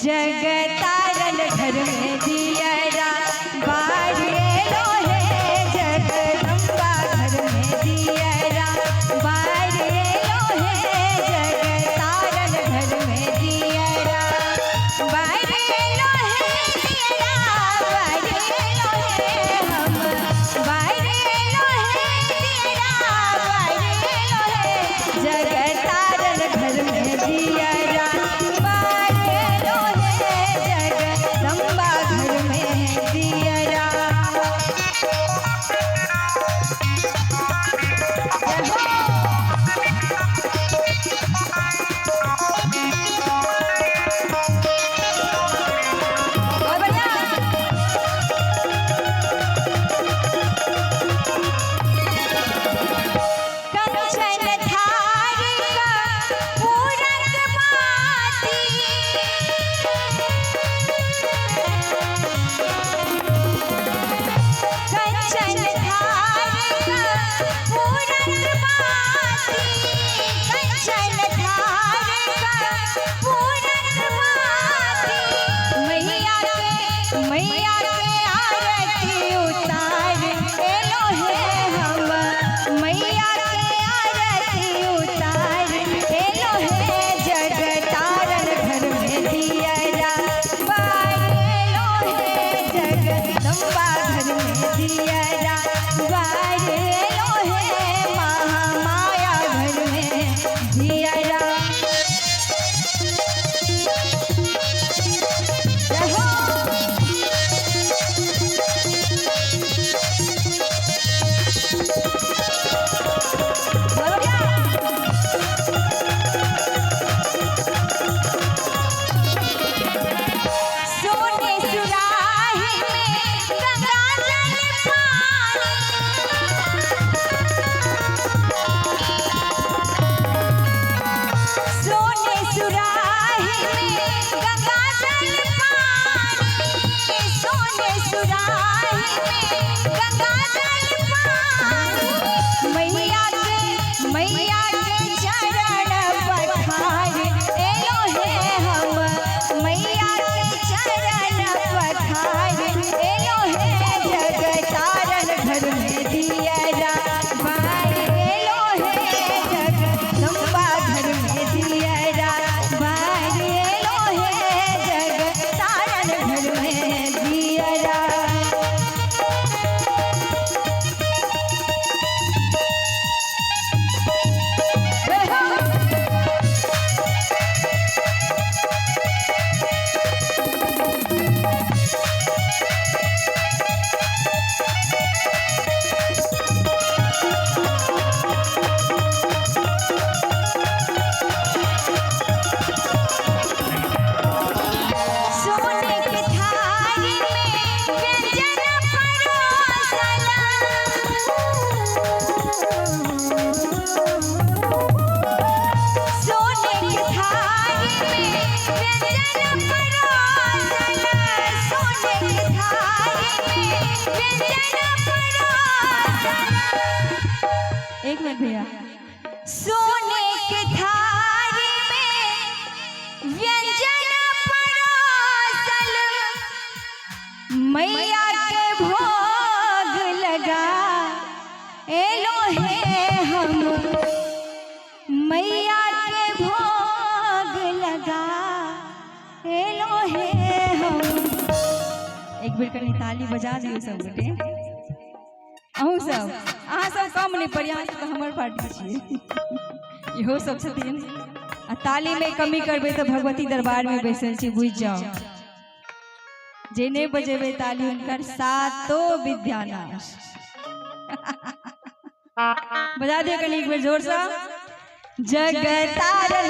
जगतारन घर में दियरा बारे लोहे जगदम्बा घर में दियरा बारे लोहे जगतारन घर में दियरा बारे लोहे दियरा बारे लोहे हम बारे लोहे दियरा बारे लोहे जगतारन घर में दियरा बारे लोहे जगदम्बा घर में दियरा। एक मिनट भैया। सोने के थारी में व्यंजन परोसल मैया के भोग लगा ए लोहे हम मैया के भोग लगा ए लोहे हम। एक बेर कनी ताली बजा दियो सब गोटे। अहूँ सब अहाँ सब कम नहीं प्रयास तो हमार पार्टी छे इहो सब छथिन आ ताली में कमी करबे तो भगवती दरबार में बैसल छी बुझ जाओ जे नहीं बजेबे ताली उनकर सातो विद्यानाश। बजा दियो कनी एक बेर जोर से। जगतारन